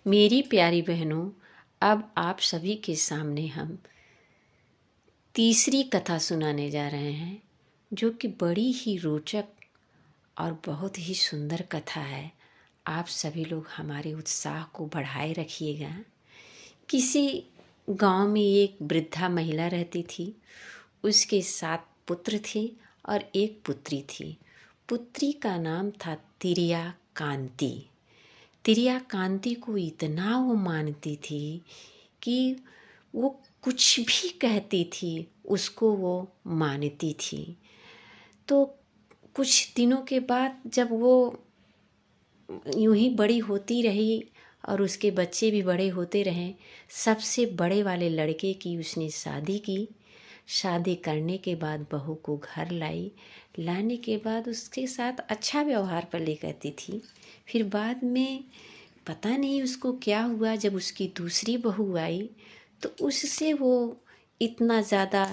मेरी प्यारी बहनों, अब आप सभी के सामने हम तीसरी कथा सुनाने जा रहे हैं, जो कि बड़ी ही रोचक और बहुत ही सुंदर कथा है। आप सभी लोग हमारे उत्साह को बढ़ाए रखिएगा। किसी गांव में एक वृद्धा महिला रहती थी। उसके 7 पुत्र थे और एक पुत्री थी। पुत्री का नाम था तिरिया कांति। तिरिया कांति को इतना वो मानती थी कि वो कुछ भी कहती थी उसको वो मानती थी। तो कुछ दिनों के बाद जब वो यूं ही बड़ी होती रही और उसके बच्चे भी बड़े होते रहे, सबसे बड़े वाले लड़के की उसने शादी की। शादी करने के बाद बहू को घर लाई। लाने के बाद उसके साथ अच्छा व्यवहार पहले करती थी। फिर बाद में पता नहीं उसको क्या हुआ, जब उसकी दूसरी बहू आई तो उससे वो इतना ज़्यादा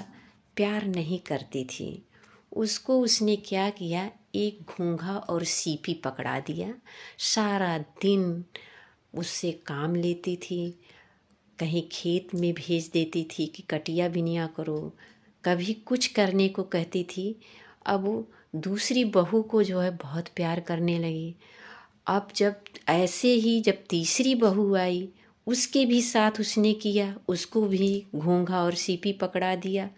प्यार नहीं करती थी। उसको उसने क्या किया, एक घोंघा और सीपी पकड़ा दिया। सारा दिन उससे काम लेती थी। कहीं खेत में भेज देती थी कि कटिया बिनिया करो, कभी कुछ करने को कहती थी। अब वो दूसरी बहू को जो है बहुत प्यार करने लगी। अब जब ऐसे ही जब तीसरी बहू आई, उसके भी साथ उसने किया, उसको भी घोंघा और सीपी पकड़ा दिया।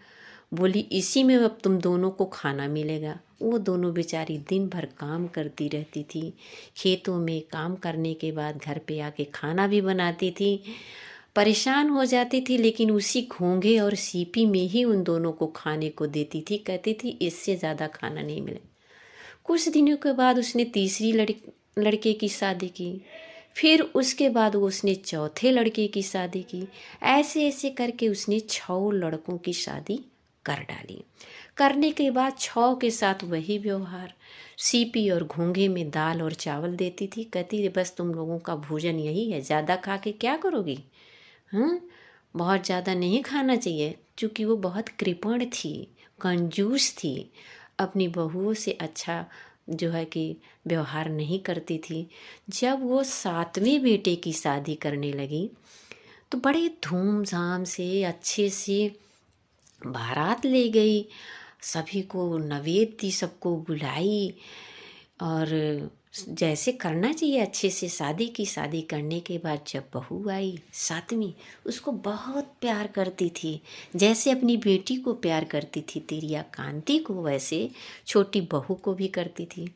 बोली इसी में अब तुम दोनों को खाना मिलेगा। वो दोनों बेचारी दिन भर काम करती रहती थी। खेतों में काम करने के बाद घर पे आके खाना भी बनाती थी। परेशान हो जाती थी, लेकिन उसी घोंघे और सीपी में ही उन दोनों को खाने को देती थी। कहती थी इससे ज़्यादा खाना नहीं मिले। कुछ दिनों के बाद उसने तीसरी लड़के की शादी की। फिर उसके बाद उसने चौथे लड़के की शादी की। ऐसे ऐसे करके उसने 6 लड़कों की शादी कर डाली। करने के बाद 6 के साथ वही व्यवहार। सीपी और घोंघे में दाल और चावल देती थी। कहती थी बस तुम लोगों का भोजन यही है, ज़्यादा खा के क्या करोगी? हाँ, बहुत ज़्यादा नहीं खाना चाहिए। चूँकि वो बहुत कृपण थी, कंजूस थी, अपनी बहुओं से अच्छा जो है कि व्यवहार नहीं करती थी। जब वो 7वें बेटे की शादी करने लगी तो बड़े धूमधाम से अच्छे से बारात ले गई, सभी को नवेद दी, सबको बुलाई और जैसे करना चाहिए अच्छे से शादी की। शादी करने के बाद जब बहू आई 7वीं, उसको बहुत प्यार करती थी। जैसे अपनी बेटी को प्यार करती थी तिरिया कांति को, वैसे छोटी बहू को भी करती थी।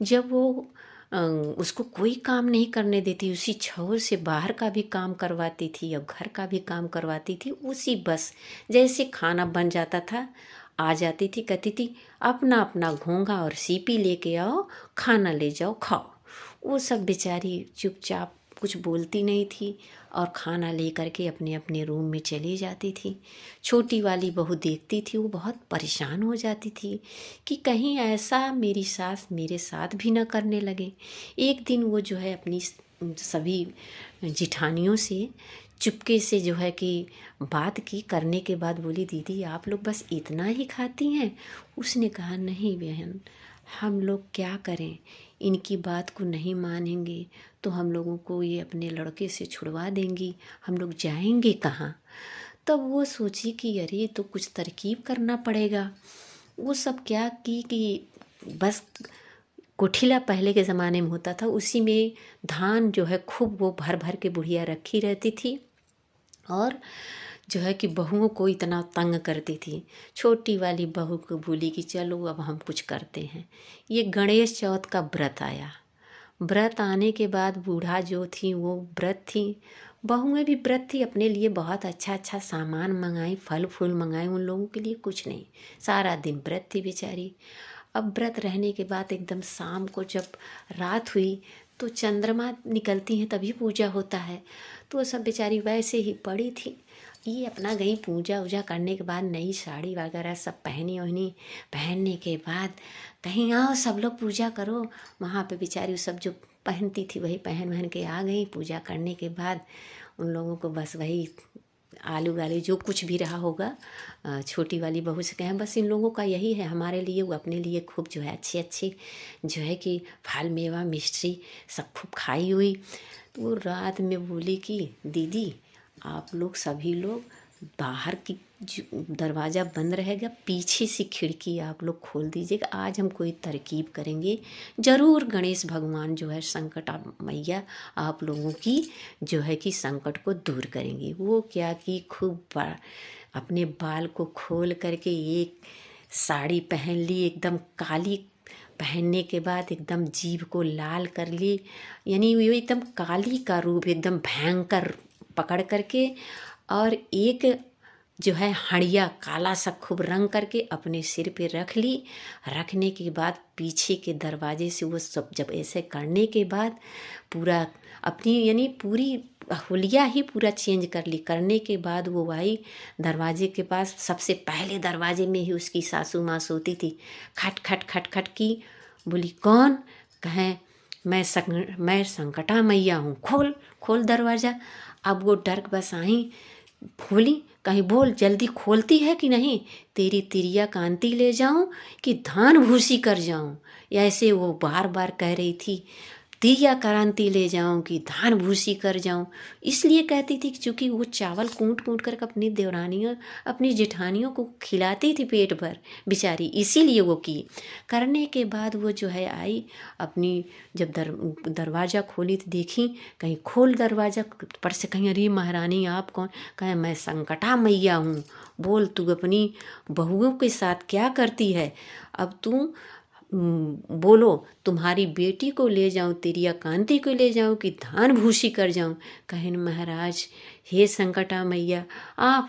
जब वो उसको कोई काम नहीं करने देती, उसी छौर से बाहर का भी काम करवाती थी और घर का भी काम करवाती थी। उसी बस जैसे खाना बन जाता था, आ जाती थी, कहती थी अपना अपना घोंघा और सीपी लेके आओ, खाना ले जाओ खाओ। वो सब बेचारी चुपचाप कुछ बोलती नहीं थी और खाना ले करके अपने अपने रूम में चली जाती थी। छोटी वाली बहू देखती थी, वो बहुत परेशान हो जाती थी कि कहीं ऐसा मेरी सास मेरे साथ भी न करने लगे। एक दिन वो जो है अपनी सभी जिठानियों से चुपके से जो है कि बात की। करने के बाद बोली दीदी आप लोग बस इतना ही खाती हैं? उसने कहा नहीं बहन, हम लोग क्या करें, इनकी बात को नहीं मानेंगे तो हम लोगों को ये अपने लड़के से छुड़वा देंगी, हम लोग जाएंगे कहाँ। तब वो सोची कि अरे तो कुछ तरकीब करना पड़ेगा। वो सब क्या की कि बस कोठिला पहले के ज़माने में होता था, उसी में धान जो है खूब वो भर भर के बुढ़िया रखी रहती थी और जो है कि बहुओं को इतना तंग करती थी। छोटी वाली बहू को बोली कि चलो अब हम कुछ करते हैं। ये गणेश चौथ का व्रत आया। व्रत आने के बाद बूढ़ा जो थी वो व्रत थी, बहुएं भी व्रत थी। अपने लिए बहुत अच्छा अच्छा सामान मंगाई, फल फूल मंगाए, उन लोगों के लिए कुछ नहीं। सारा दिन व्रत थी बेचारी। अब व्रत रहने के बाद एकदम शाम को जब रात हुई तो चंद्रमा निकलती हैं तभी पूजा होता है। तो वो सब बेचारी वैसे ही पड़ी थी। ये अपना गई पूजा वूजा करने के बाद नई साड़ी वगैरह सब पहनी वहनी। पहनने के बाद कहीं आओ सब लोग पूजा करो। वहाँ पे बेचारी सब जो पहनती थी वही पहन वहन के आ गई। पूजा करने के बाद उन लोगों को बस वही आलू वाली जो कुछ भी रहा होगा, छोटी वाली बहू से कहें बस इन लोगों का यही है, हमारे लिए वो अपने लिए खूब जो है अच्छी अच्छी जो है कि फल मेवा मिश्री सब खूब खाई हुई। तो वो रात में बोली कि दीदी आप लोग सभी लोग बाहर की दरवाज़ा बंद रहेगा, पीछे से खिड़की आप लोग खोल दीजिएगा। आज हम कोई तरकीब करेंगे, ज़रूर गणेश भगवान जो है संकट मैया आप लोगों की जो है कि संकट को दूर करेंगी। वो क्या कि खूब अपने बाल को खोल करके एक साड़ी पहन ली, एकदम काली, पहनने के बाद एकदम जीभ को लाल कर ली, यानी वो एकदम काली का रूप एकदम भयंकर पकड़ करके, और एक जो है हड़िया काला सा खूब रंग करके अपने सिर पे रख ली। रखने के बाद पीछे के दरवाजे से वो सब जब ऐसे करने के बाद पूरा अपनी यानी पूरी हुलिया ही पूरा चेंज कर ली। करने के बाद वो आई दरवाजे के पास, सबसे पहले दरवाजे में ही उसकी सासू माँ सोती थी। खट खट खट खट की, बोली कौन? कहें मैं संकटा मैया हूँ, खोल खोल दरवाज़ा। अब वो डर बस आई, खोली, कहीं बोल जल्दी खोलती है कि नहीं, तेरी तिरिया कांति ले जाऊं कि धान भूसी कर जाऊं। ऐसे वो बार बार कह रही थी, तिरिया क्रांति ले जाऊं कि धान भूसी कर जाऊं। इसलिए कहती थी क्योंकि वो चावल कूट कूट कर अपनी देवरानियों अपनी जेठानियों को खिलाती थी पेट भर बेचारी, इसीलिए वो की। करने के बाद वो जो है आई अपनी, जब दरवाज़ा खोली तो देखी, कहीं खोल दरवाज़ा पर से, कहीं अरे महारानी आप कौन? कहे मैं संकटा मैया हूँ, बोल तू अपनी बहुओं के साथ क्या करती है? अब तू बोलो तुम्हारी बेटी को ले जाऊं, तिरिया कांति को ले जाऊं कि धान भूसी कर जाऊं? कहें महाराज हे संकटा मैया, आप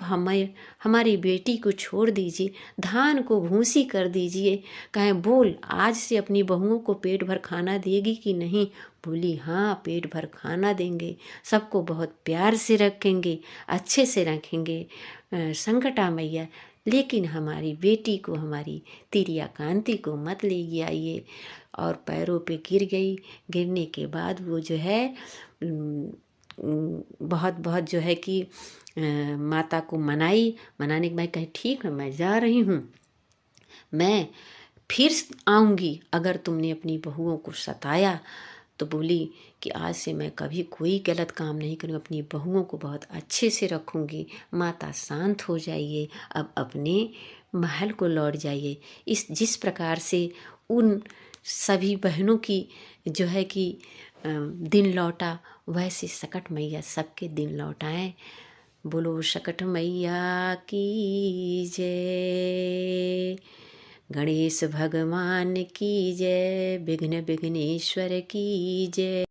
हमारी बेटी को छोड़ दीजिए, धान को भूसी कर दीजिए। कहें बोल आज से अपनी बहुओं को पेट भर खाना देगी कि नहीं? बोली हाँ पेट भर खाना देंगे, सबको बहुत प्यार से रखेंगे, अच्छे से रखेंगे संकटा मैया, लेकिन हमारी बेटी को, हमारी तिरिया कांति को मत ले आइए। और पैरों पे गिर गई। गिरने के बाद वो जो है बहुत बहुत जो है कि माता को मनाने के बाद कहे ठीक है मैं जा रही हूँ, मैं फिर आऊँगी अगर तुमने अपनी बहुओं को सताया। तो बोली कि आज से मैं कभी कोई गलत काम नहीं करूँगी, अपनी बहुओं को बहुत अच्छे से रखूँगी। माता शांत हो जाइए, अब अपने महल को लौट जाइए। जिस प्रकार से उन सभी बहनों की जो है कि दिन लौटा, वैसे सकट मैया सबके दिन लौटाएं। बोलो सकट मैया की जय, गणेश भगवान की जय, विघ्न विघ्नेश्वर की जय।